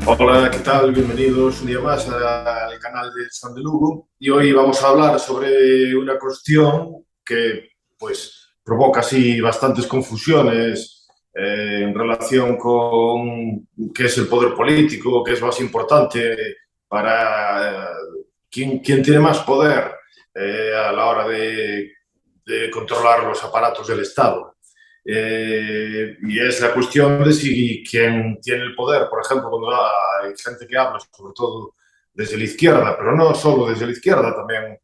Hola, ¿qué tal? Bienvenidos un día más al canal de Son de Lugo. Y hoy vamos a hablar sobre una cuestión que, pues, provoca así bastantes confusiones en relación con qué es el poder político, qué es más importante para quién tiene más poder a la hora de controlar los aparatos del Estado. Y es la cuestión de si quien tiene el poder, por ejemplo, cuando hay gente que habla, sobre todo desde la izquierda, pero no solo desde la izquierda, también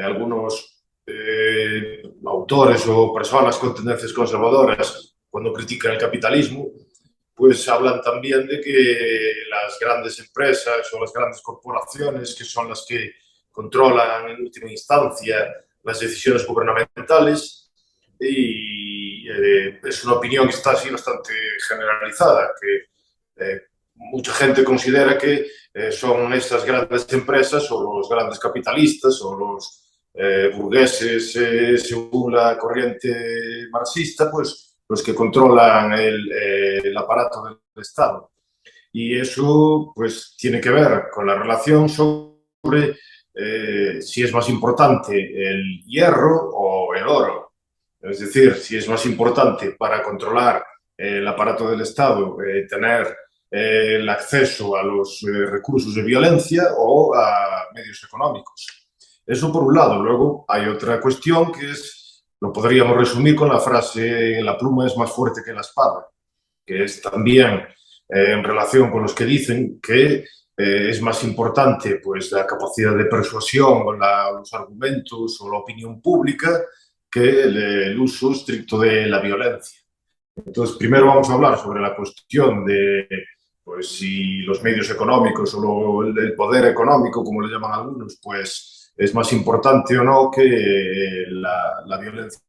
algunos autores o personas con tendencias conservadoras, cuando critican el capitalismo, pues hablan también de que las grandes empresas o las grandes corporaciones, que son las que controlan en última instancia las decisiones gubernamentales, y es una opinión que está así bastante generalizada, que mucha gente considera que son estas grandes empresas o los grandes capitalistas o los burgueses, según la corriente marxista, pues los que controlan el aparato del Estado. Y eso pues tiene que ver con la relación sobre si es más importante el hierro o el oro. Es decir, si es más importante para controlar el aparato del Estado tener el acceso a los recursos de violencia o a medios económicos. Eso por un lado. Luego hay otra cuestión que es, lo podríamos resumir con la frase, la pluma es más fuerte que la espada, que es también en relación con los que dicen que es más importante pues, la capacidad de persuasión o los argumentos o la opinión pública que el uso estricto de la violencia. Entonces, primero vamos a hablar sobre la cuestión de pues, si los medios económicos o el poder económico, como le llaman algunos, pues es más importante o no que la violencia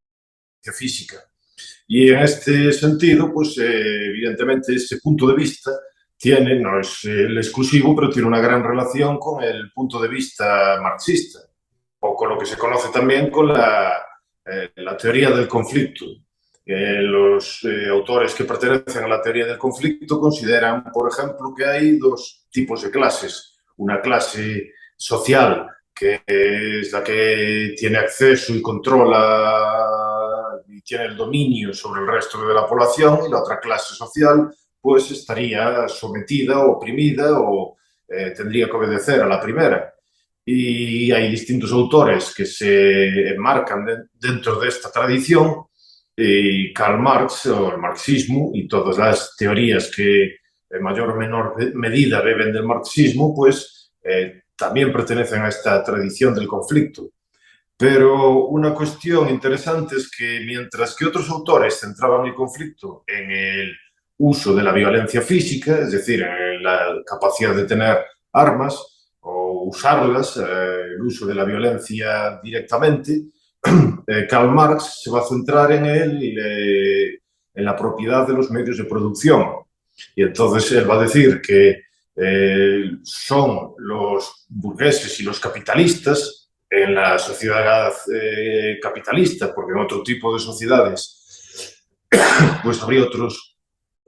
física. Y en este sentido, pues evidentemente ese punto de vista tiene, no es el exclusivo, pero tiene una gran relación con el punto de vista marxista, o con lo que se conoce también con la teoría del conflicto. Los autores que pertenecen a la teoría del conflicto consideran, por ejemplo, que hay dos tipos de clases. Una clase social, que es la que tiene acceso y controla y tiene el dominio sobre el resto de la población, y la otra clase social pues estaría sometida, oprimida o tendría que obedecer a la primera. Y hay distintos autores que se enmarcan dentro de esta tradición, y Karl Marx o el marxismo y todas las teorías que en mayor o menor medida beben del marxismo, pues también pertenecen a esta tradición del conflicto. Pero una cuestión interesante es que mientras que otros autores centraban el conflicto en el uso de la violencia física, es decir, en la capacidad de tener armas o usarlas, el uso de la violencia directamente, Karl Marx se va a centrar en la propiedad de los medios de producción. Y entonces él va a decir que son los burgueses y los capitalistas en la sociedad capitalista, porque en otro tipo de sociedades pues habría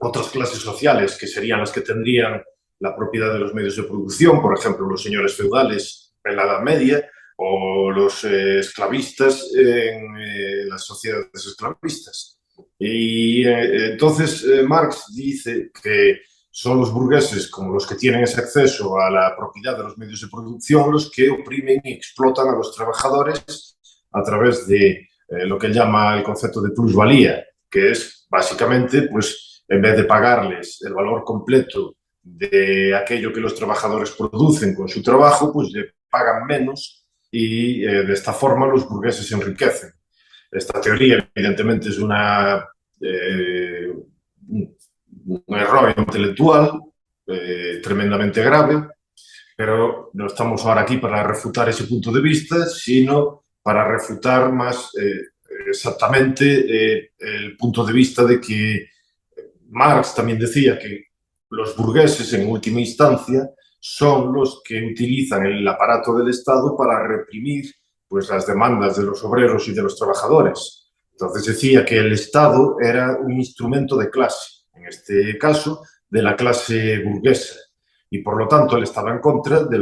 otras clases sociales que serían las que tendrían la propiedad de los medios de producción, por ejemplo, los señores feudales en la Edad Media o los esclavistas en las sociedades esclavistas. Y entonces Marx dice que son los burgueses, como los que tienen ese acceso a la propiedad de los medios de producción, los que oprimen y explotan a los trabajadores a través de lo que él llama el concepto de plusvalía, que es básicamente, pues, en vez de pagarles el valor completo de aquello que los trabajadores producen con su trabajo, pues le pagan menos y de esta forma los burgueses se enriquecen. Esta teoría, evidentemente, es un error intelectual tremendamente grave, pero no estamos ahora aquí para refutar ese punto de vista, sino para refutar más exactamente el punto de vista de que Marx también decía que los burgueses, en última instancia, son los que utilizan el aparato del Estado para reprimir pues, las demandas de los obreros y de los trabajadores. Entonces decía que el Estado era un instrumento de clase, en este caso de la clase burguesa. y por lo tanto él estaba en contra de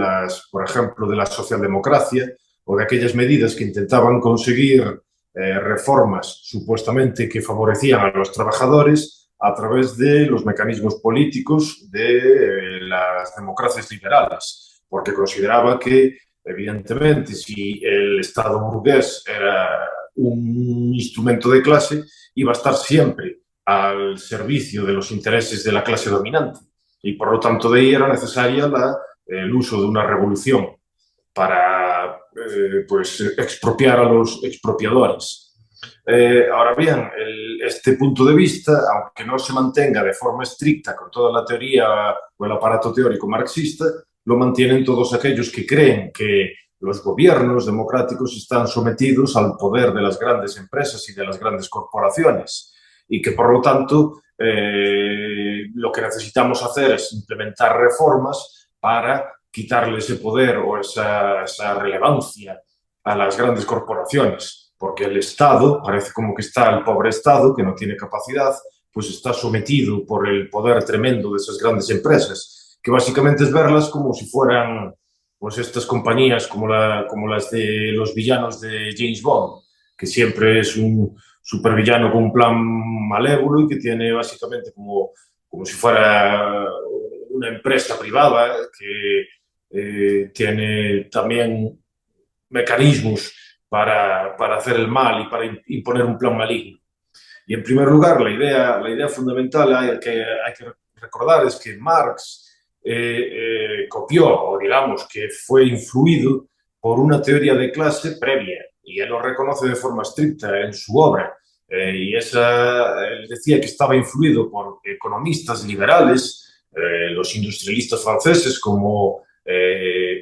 por ejemplo, de la socialdemocracia o de aquellas medidas que intentaban conseguir reformas supuestamente que favorecían a los trabajadores a través de los mecanismos políticos de las democracias liberales, porque consideraba que, evidentemente, si el Estado burgués era un instrumento de clase, iba a estar siempre al servicio de los intereses de la clase dominante y por lo tanto de ahí era necesaria el uso de una revolución para pues, expropiar a los expropiadores. Ahora bien, este punto de vista, aunque no se mantenga de forma estricta con toda la teoría o el aparato teórico marxista, lo mantienen todos aquellos que creen que los gobiernos democráticos están sometidos al poder de las grandes empresas y de las grandes corporaciones y que, por lo tanto, lo que necesitamos hacer es implementar reformas para quitarle ese poder o esa relevancia a las grandes corporaciones, porque el Estado, parece como que está el pobre Estado, que no tiene capacidad, pues está sometido por el poder tremendo de esas grandes empresas, que básicamente es verlas como si fueran pues estas compañías como las de los villanos de James Bond, que siempre es un supervillano con un plan malévolo y que tiene básicamente como si fuera una empresa privada que tiene también mecanismos para hacer el mal y para imponer un plan maligno. Y en primer lugar, la idea fundamental hay que recordar es que Marx copió, o digamos que fue influido por una teoría de clase previa, y él lo reconoce de forma estricta en su obra. Él decía que estaba influido por economistas liberales, los industrialistas franceses como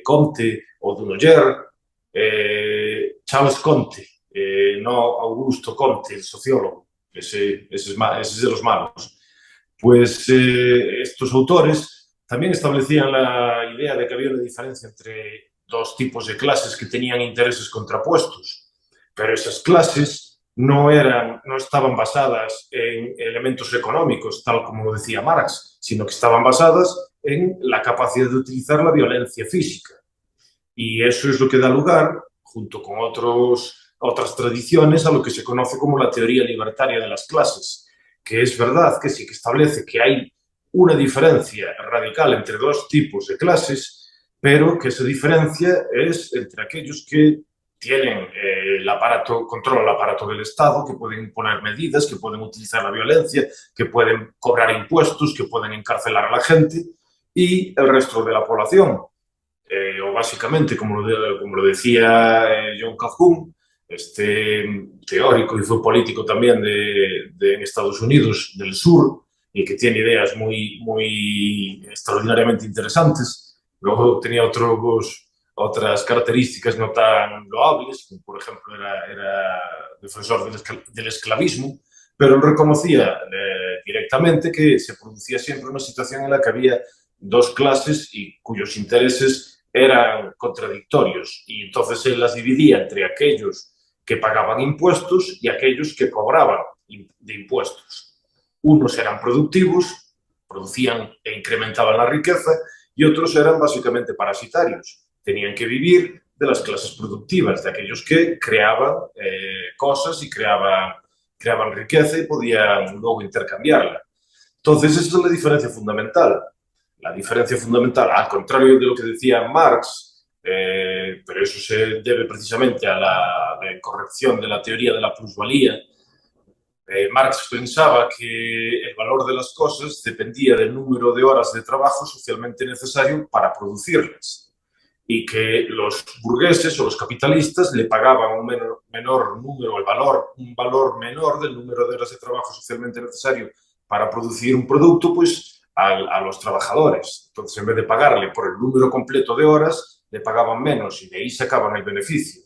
Comte o Dunoyer, Charles Comte, no Augusto Comte, el sociólogo, ese es de los malos. Pues estos autores también establecían la idea de que había una diferencia entre dos tipos de clases que tenían intereses contrapuestos, pero esas clases no estaban basadas en elementos económicos, tal como lo decía Marx, sino que estaban basadas en la capacidad de utilizar la violencia física. Y eso es lo que da lugar, junto con otras tradiciones, a lo que se conoce como la teoría libertaria de las clases, que es verdad que sí que establece que hay una diferencia radical entre dos tipos de clases, pero que esa diferencia es entre aquellos que tienen controlan el aparato del Estado, que pueden imponer medidas, que pueden utilizar la violencia, que pueden cobrar impuestos, que pueden encarcelar a la gente, y el resto de la población, o básicamente, como lo decía John Calhoun, este teórico y fue político también en Estados Unidos del sur y que tiene ideas muy extraordinariamente interesantes. Luego tenía otras características no tan loables, como por ejemplo era defensor del esclavismo, pero él reconocía directamente que se producía siempre una situación en la que había dos clases y cuyos intereses eran contradictorios, y entonces él las dividía entre aquellos que pagaban impuestos y aquellos que cobraban de impuestos. Unos eran productivos, producían e incrementaban la riqueza, y otros eran básicamente parasitarios. Tenían que vivir de las clases productivas, de aquellos que creaban cosas y creaban riqueza y podían luego intercambiarla. Entonces, esa es la diferencia fundamental. La diferencia fundamental, al contrario de lo que decía Marx, pero eso se debe precisamente a la corrección de la teoría de la plusvalía. Marx pensaba que el valor de las cosas dependía del número de horas de trabajo socialmente necesario para producirlas, y que los burgueses o los capitalistas le pagaban menor número, un valor menor del número de horas de trabajo socialmente necesario para producir un producto, pues a los trabajadores. Entonces, en vez de pagarle por el número completo de horas, le pagaban menos y de ahí sacaban el beneficio.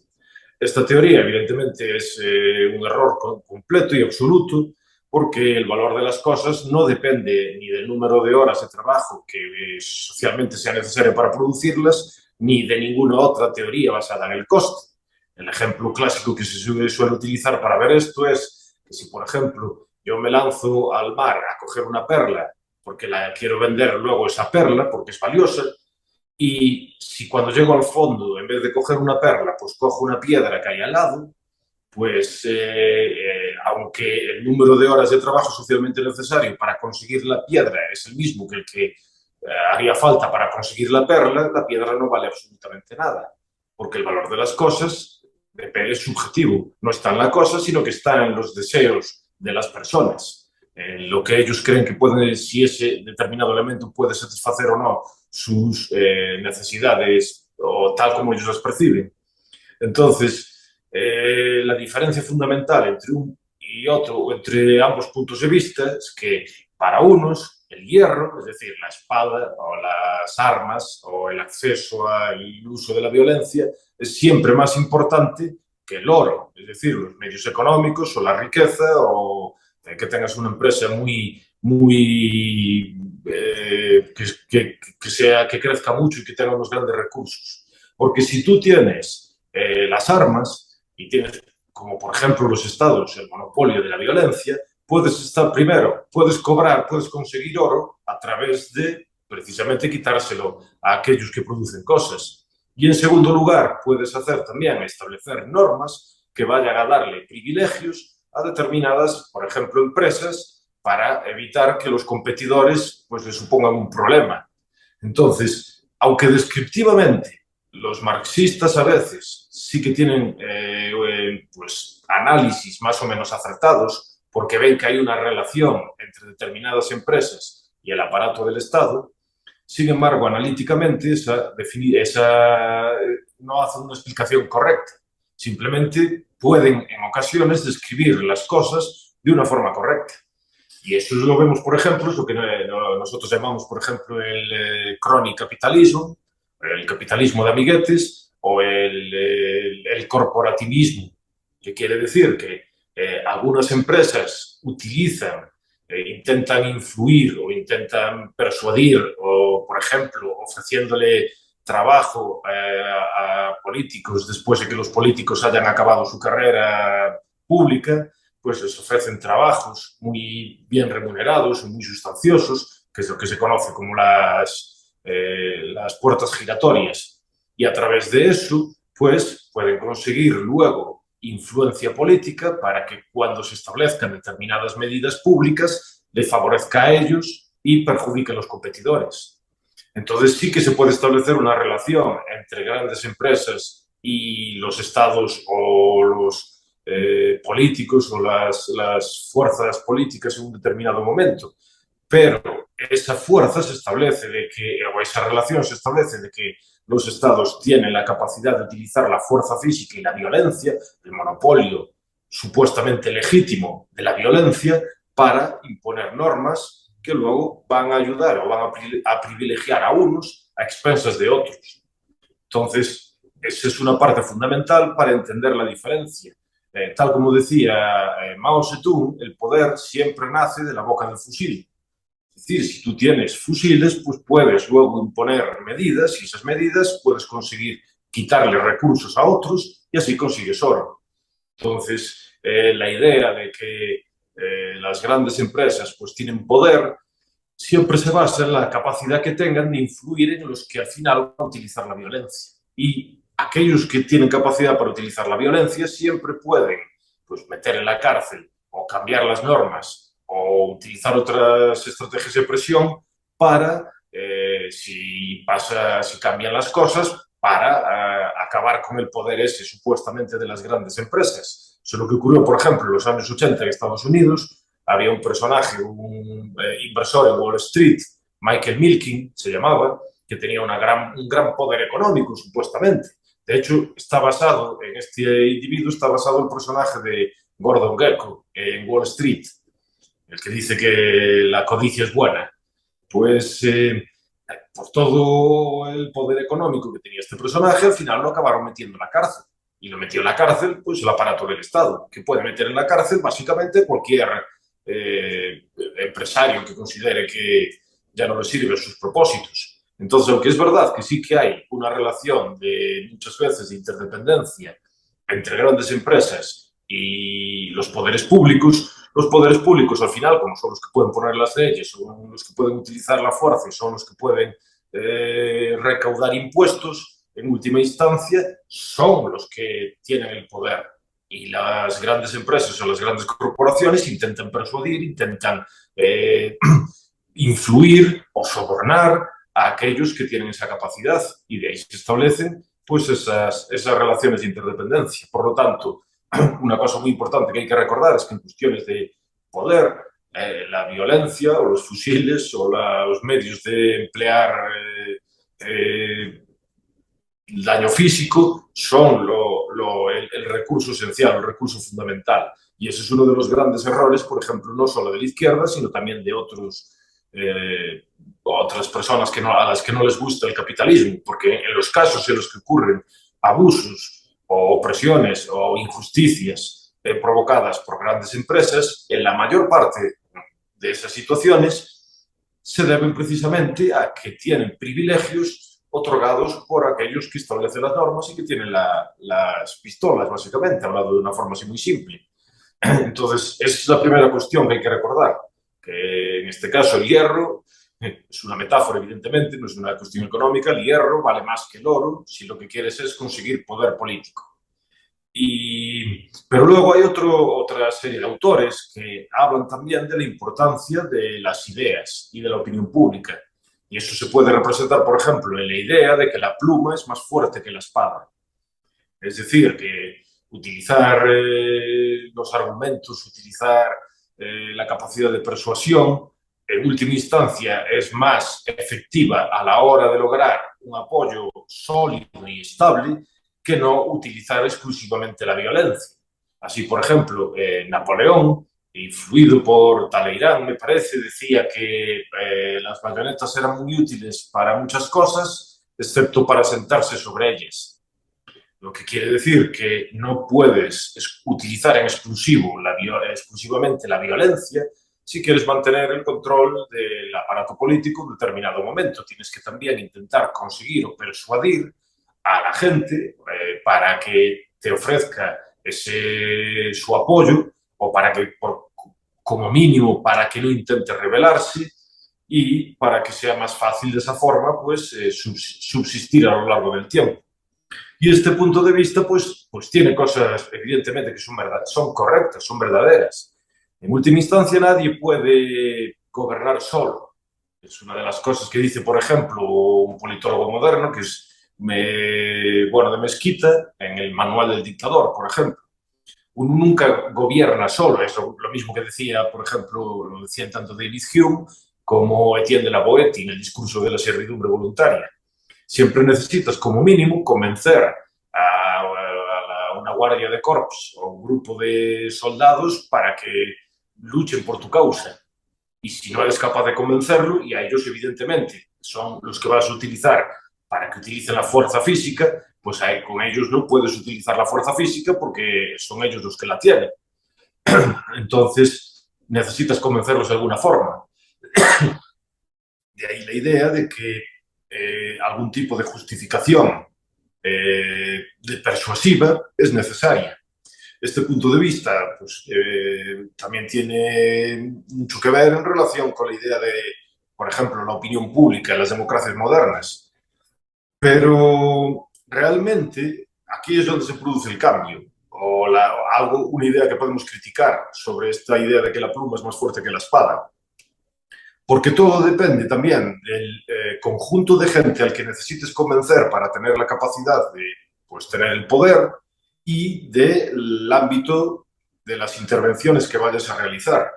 Esta teoría, evidentemente, es un error completo y absoluto, porque el valor de las cosas no depende ni del número de horas de trabajo que socialmente sea necesario para producirlas, ni de ninguna otra teoría basada en el coste. El ejemplo clásico que se suele utilizar para ver esto es que si, por ejemplo, yo me lanzo al mar a coger una perla porque la quiero vender luego esa perla porque es valiosa. Y si cuando llego al fondo, en vez de coger una perla, pues cojo una piedra que hay al lado, pues aunque el número de horas de trabajo socialmente necesario para conseguir la piedra es el mismo que el que haría falta para conseguir la piedra no vale absolutamente nada, porque el valor de las cosas es subjetivo, no está en la cosa, sino que está en los deseos de las personas, en lo que ellos creen que puede, si ese determinado elemento puede satisfacer o no sus necesidades o tal como ellos las perciben. Entonces, la diferencia fundamental entre un y otro, entre ambos puntos de vista, es que para unos el hierro, es decir, la espada o las armas o el acceso al uso de la violencia, es siempre más importante que el oro, es decir, los medios económicos o la riqueza o que tengas una empresa muy que crezca mucho y que tenga unos grandes recursos. Porque si tú tienes las armas y tienes, como por ejemplo los estados, el monopolio de la violencia, puedes estar primero, puedes cobrar, puedes conseguir oro a través de precisamente quitárselo a aquellos que producen cosas. Y en segundo lugar, puedes hacer también establecer normas que vayan a darle privilegios a determinadas, por ejemplo, empresas para evitar que los competidores pues le supongan un problema. Entonces, aunque descriptivamente los marxistas a veces sí que tienen pues, análisis más o menos acertados porque ven que hay una relación entre determinadas empresas y el aparato del Estado, sin embargo, analíticamente esa no hace una explicación correcta. Simplemente pueden en ocasiones describir las cosas de una forma correcta. Y eso lo vemos, por ejemplo, es lo que nosotros llamamos, por ejemplo, el cronicapitalismo, el capitalismo de amiguetes o el corporativismo, que quiere decir que algunas empresas utilizan, intentan influir o intentan persuadir o, por ejemplo, ofreciéndole trabajo a políticos después de que los políticos hayan acabado su carrera pública, pues les ofrecen trabajos muy bien remunerados, muy sustanciosos, que es lo que se conoce como las puertas giratorias. Y a través de eso, pues pueden conseguir luego influencia política para que cuando se establezcan determinadas medidas públicas le favorezca a ellos y perjudique a los competidores. Entonces sí que se puede establecer una relación entre grandes empresas y los estados o los políticos o las fuerzas políticas en un determinado momento. Pero esa fuerza se establece de que, o esa relación se establece de que los estados tienen la capacidad de utilizar la fuerza física y la violencia, el monopolio supuestamente legítimo de la violencia, para imponer normas que luego van a ayudar o van a privilegiar a unos a expensas de otros. Entonces, esa es una parte fundamental para entender la diferencia. Tal como decía Mao Zedong, el poder siempre nace de la boca del fusil. Es decir, si tú tienes fusiles, pues puedes luego imponer medidas y esas medidas puedes conseguir quitarle recursos a otros y así consigues oro. Entonces, la idea de que las grandes empresas pues tienen poder siempre se basa en la capacidad que tengan de influir en los que al final van a utilizar la violencia. Y aquellos que tienen capacidad para utilizar la violencia siempre pueden pues, meter en la cárcel o cambiar las normas o utilizar otras estrategias de presión para, si cambian las cosas, para acabar con el poder ese supuestamente de las grandes empresas. Eso es lo que ocurrió, por ejemplo, en los años 80 en Estados Unidos. Había un personaje, un inversor en Wall Street, Michael Milken se llamaba, que tenía un gran poder económico, supuestamente. De hecho, en este individuo está basado el personaje de Gordon Gekko en Wall Street, el que dice que la codicia es buena. Pues por todo el poder económico que tenía este personaje, al final lo acabaron metiendo en la cárcel. Y lo metió en la cárcel, pues el aparato del Estado, que puede meter en la cárcel básicamente cualquier empresario que considere que ya no le sirven sus propósitos. Entonces, aunque es verdad que sí que hay una relación de muchas veces de interdependencia entre grandes empresas y los poderes públicos, los poderes públicos, al final, como son los que pueden poner las leyes, son los que pueden utilizar la fuerza y son los que pueden recaudar impuestos, en última instancia, son los que tienen el poder. Y las grandes empresas o las grandes corporaciones intentan persuadir, intentan influir o sobornar a aquellos que tienen esa capacidad, y de ahí se establecen pues esas relaciones de interdependencia. Por lo tanto, una cosa muy importante que hay que recordar es que en cuestiones de poder, la violencia o los fusiles o los medios de emplear el daño físico son el recurso esencial, el recurso fundamental. Y ese es uno de los grandes errores, por ejemplo, no solo de la izquierda, sino también de otras personas a las que no les gusta el capitalismo, porque en los casos en los que ocurren abusos o opresiones o injusticias provocadas por grandes empresas, en la mayor parte de esas situaciones se deben precisamente a que tienen privilegios otorgados por aquellos que establecen las normas y que tienen las pistolas, básicamente, hablando de una forma así muy simple. Entonces, esa es la primera cuestión que hay que recordar, que en este caso el hierro es una metáfora, evidentemente, no es una cuestión económica. El hierro vale más que el oro si lo que quieres es conseguir poder político. Pero luego hay otra serie de autores que hablan también de la importancia de las ideas y de la opinión pública. Y eso se puede representar, por ejemplo, en la idea de que la pluma es más fuerte que la espada. Es decir, que utilizar los argumentos, utilizar la capacidad de persuasión, en última instancia es más efectiva a la hora de lograr un apoyo sólido y estable que no utilizar exclusivamente la violencia. Así, por ejemplo, Napoleón, influido por Talleyrand, me parece, decía que las bayonetas eran muy útiles para muchas cosas, excepto para sentarse sobre ellas. Lo que quiere decir que no puedes utilizar en exclusivamente la violencia si quieres mantener el control del aparato político en determinado momento. Tienes que también intentar conseguir o persuadir a la gente para que te ofrezca su apoyo, o para que, como mínimo, para que no intente rebelarse, y para que sea más fácil de esa forma pues subsistir a lo largo del tiempo. Y este punto de vista pues tiene cosas, evidentemente, que son correctas, son verdaderas. En última instancia, nadie puede gobernar solo. Es una de las cosas que dice, por ejemplo, un politólogo moderno, que es de Mesquita, en el Manual del Dictador, por ejemplo. Uno nunca gobierna solo. Es lo mismo que decía, por ejemplo, lo decían tanto David Hume como Etienne de la Boétie en el discurso de la servidumbre voluntaria. Siempre necesitas, como mínimo, convencer a una guardia de corps o un grupo de soldados para que luchen por tu causa. Y si no eres capaz de convencerlo, y a ellos, evidentemente, son los que vas a utilizar para que utilicen la fuerza física, pues con ellos no puedes utilizar la fuerza física porque son ellos los que la tienen. Entonces, necesitas convencerlos de alguna forma. De ahí la idea de que algún tipo de justificación de persuasiva es necesaria. Este punto de vista pues, también tiene mucho que ver en relación con la idea de, por ejemplo, la opinión pública en las democracias modernas. Pero realmente aquí es donde se produce el cambio, o una idea que podemos criticar sobre esta idea de que la pluma es más fuerte que la espada. Porque todo depende también del conjunto de gente al que necesites convencer para tener la capacidad de pues, tener el poder, y del ámbito de las intervenciones que vayas a realizar.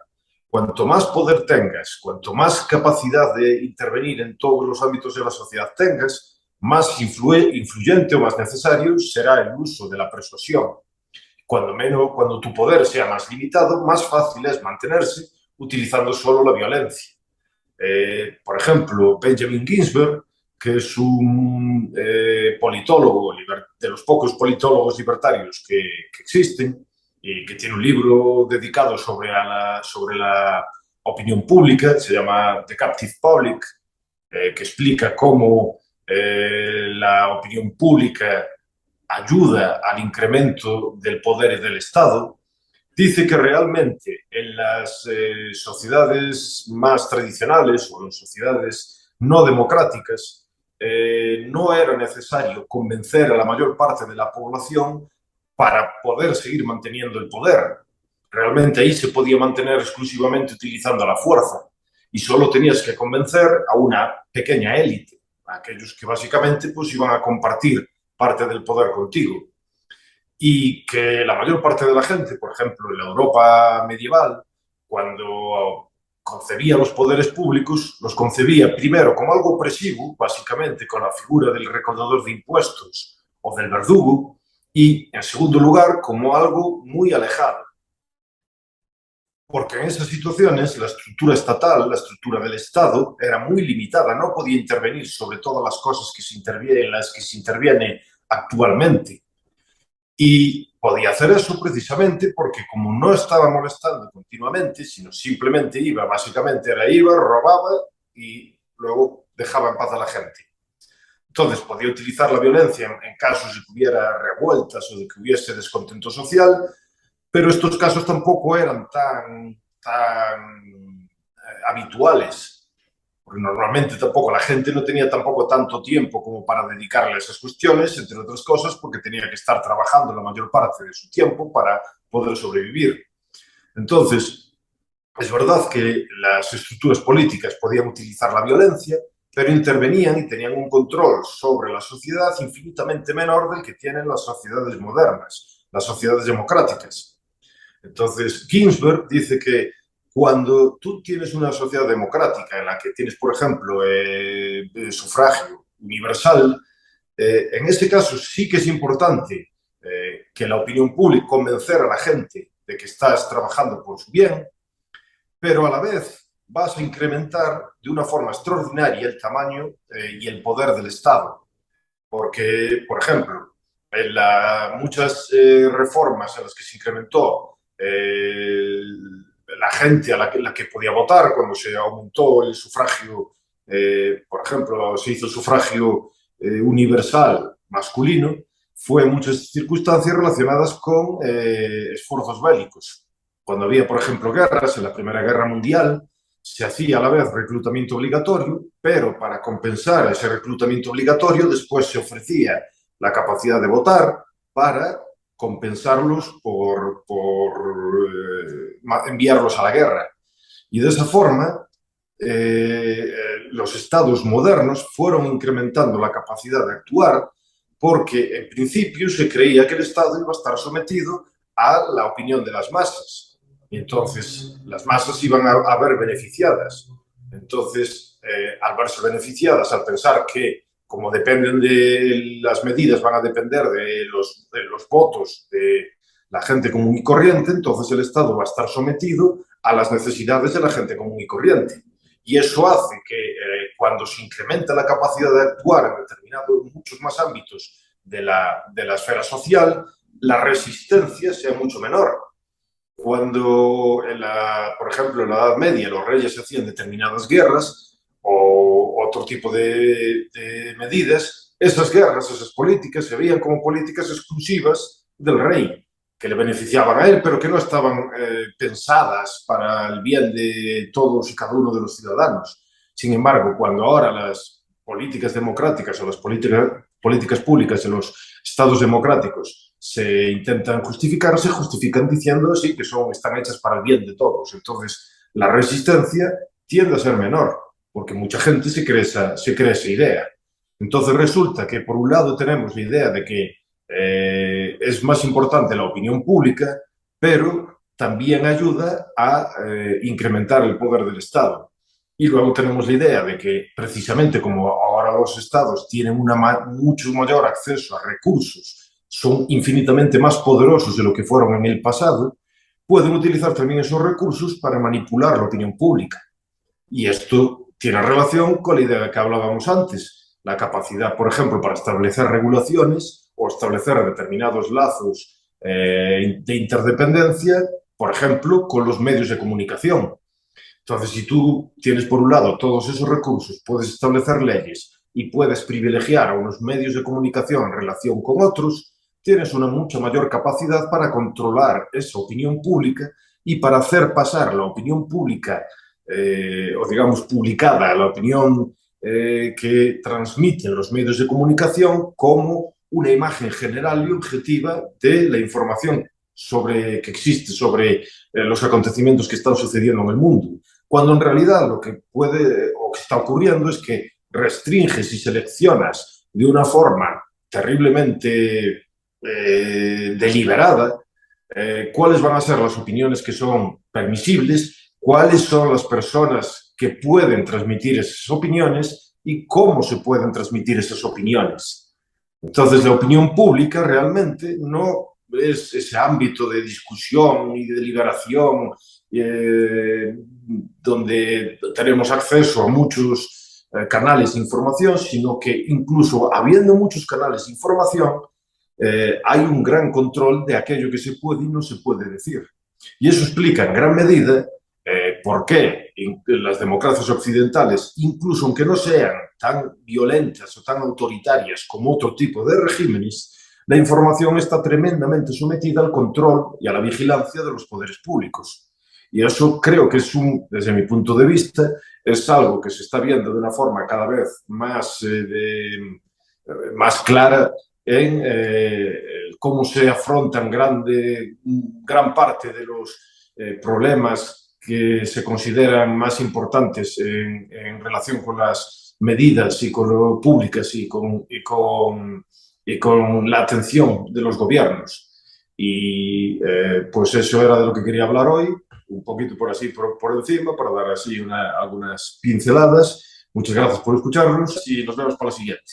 Cuanto más poder tengas, cuanto más capacidad de intervenir en todos los ámbitos de la sociedad tengas, más influyente o más necesario será el uso de la persuasión. Cuando tu poder sea más limitado, más fácil es mantenerse utilizando solo la violencia. Por ejemplo, Benjamin Ginsberg, que es un politólogo, de los pocos politólogos libertarios que existen, y que tiene un libro dedicado sobre la opinión pública, se llama The Captive Public, que explica cómo la opinión pública ayuda al incremento del poder del Estado. dice que realmente en las sociedades más tradicionales o en sociedades no democráticas no era necesario convencer a la mayor parte de la población para poder seguir manteniendo el poder. Realmente ahí se podía mantener exclusivamente utilizando la fuerza y solo tenías que convencer a una pequeña élite, a aquellos que básicamente pues iban a compartir parte del poder contigo. Y que la mayor parte de la gente, por ejemplo, en la Europa medieval, cuando concebía los poderes públicos, los concebía primero como algo opresivo, básicamente con la figura del recaudador de impuestos o del verdugo, y en segundo lugar como algo muy alejado. Porque en esas situaciones la estructura estatal, la estructura del Estado, era muy limitada, no podía intervenir sobre todas las cosas que se interviene, en las que se interviene actualmente. Y podía hacer eso precisamente porque como no estaba molestando continuamente, sino simplemente iba, básicamente iba, robaba y luego dejaba en paz a la gente. Entonces podía utilizar la violencia en casos de que hubiera revueltas o de que hubiese descontento social, pero estos casos tampoco eran tan habituales, porque normalmente tampoco la gente no tenía tampoco tanto tiempo como para dedicarle a esas cuestiones, entre otras cosas porque tenía que estar trabajando la mayor parte de su tiempo para poder sobrevivir. Entonces, es verdad que las estructuras políticas podían utilizar la violencia, pero intervenían y tenían un control sobre la sociedad infinitamente menor del que tienen las sociedades modernas, las sociedades democráticas. Entonces, Ginsberg dice que cuando tú tienes una sociedad democrática en la que tienes, por ejemplo, sufragio universal, en este caso sí que es importante que la opinión pública, convencer a la gente de que estás trabajando por su bien, pero a la vez vas a incrementar de una forma extraordinaria el tamaño y el poder del Estado. Porque, por ejemplo, en muchas reformas en las que se incrementó la gente a la que podía votar, cuando se aumentó el sufragio, por ejemplo, se hizo el sufragio universal masculino, fue en muchas circunstancias relacionadas con esfuerzos bélicos. Cuando había, por ejemplo, guerras, en la Primera Guerra Mundial, se hacía a la vez reclutamiento obligatorio, pero para compensar ese reclutamiento obligatorio después se ofrecía la capacidad de votar para compensarlos por enviarlos a la guerra. Y de esa forma, los estados modernos fueron incrementando la capacidad de actuar porque en principio se creía que el Estado iba a estar sometido a la opinión de las masas. Y entonces las masas iban a ver beneficiadas. Entonces, al verse beneficiadas, al pensar que como dependen de las medidas, van a depender de los votos de la gente común y corriente, entonces el Estado va a estar sometido a las necesidades de la gente común y corriente. Y eso hace que cuando se incrementa la capacidad de actuar en determinados, muchos más ámbitos de la esfera social, la resistencia sea mucho menor. Cuando, por ejemplo, en la Edad Media los reyes hacían determinadas guerras o otro tipo de medidas, esas guerras, esas políticas se veían como políticas exclusivas del rey, que le beneficiaban a él, pero que no estaban pensadas para el bien de todos y cada uno de los ciudadanos. Sin embargo, cuando ahora las políticas democráticas o las políticas públicas de los estados democráticos se intentan justificar, se justifican diciendo sí, que están hechas para el bien de todos. Entonces, la resistencia tiende a ser menor, porque mucha gente se cree esa idea. Entonces resulta que por un lado tenemos la idea de que es más importante la opinión pública, pero también ayuda a incrementar el poder del Estado. Y luego tenemos la idea de que precisamente como ahora los estados tienen mucho mayor acceso a recursos, son infinitamente más poderosos de lo que fueron en el pasado, pueden utilizar también esos recursos para manipular la opinión pública. Y esto tiene relación con la idea que hablábamos antes, la capacidad, por ejemplo, para establecer regulaciones o establecer determinados lazos de interdependencia, por ejemplo, con los medios de comunicación. Entonces, si tú tienes por un lado todos esos recursos, puedes establecer leyes y puedes privilegiar a unos medios de comunicación en relación con otros, tienes una mucha mayor capacidad para controlar esa opinión pública y para hacer pasar la opinión pública, o digamos publicada, la opinión que transmiten los medios de comunicación como una imagen general y objetiva de la información que existe sobre los acontecimientos que están sucediendo en el mundo. Cuando en realidad lo que puede o que está ocurriendo es que restringes y seleccionas de una forma terriblemente deliberada cuáles van a ser las opiniones que son permisibles, cuáles son las personas que pueden transmitir esas opiniones y cómo se pueden transmitir esas opiniones. Entonces, la opinión pública realmente no es ese ámbito de discusión y de deliberación donde tenemos acceso a muchos canales de información, sino que incluso habiendo muchos canales de información, hay un gran control de aquello que se puede y no se puede decir. Y eso explica en gran medida por qué las democracias occidentales, incluso aunque no sean tan violentas o tan autoritarias como otro tipo de regímenes, la información está tremendamente sometida al control y a la vigilancia de los poderes públicos. Y eso creo que desde mi punto de vista, es algo que se está viendo de una forma cada vez más clara en cómo se afrontan gran parte de los problemas que se consideran más importantes en relación con las medidas públicas y con la atención de los gobiernos. Y pues eso era de lo que quería hablar hoy, un poquito por encima, para dar así algunas pinceladas. Muchas gracias por escucharnos y nos vemos para la siguiente.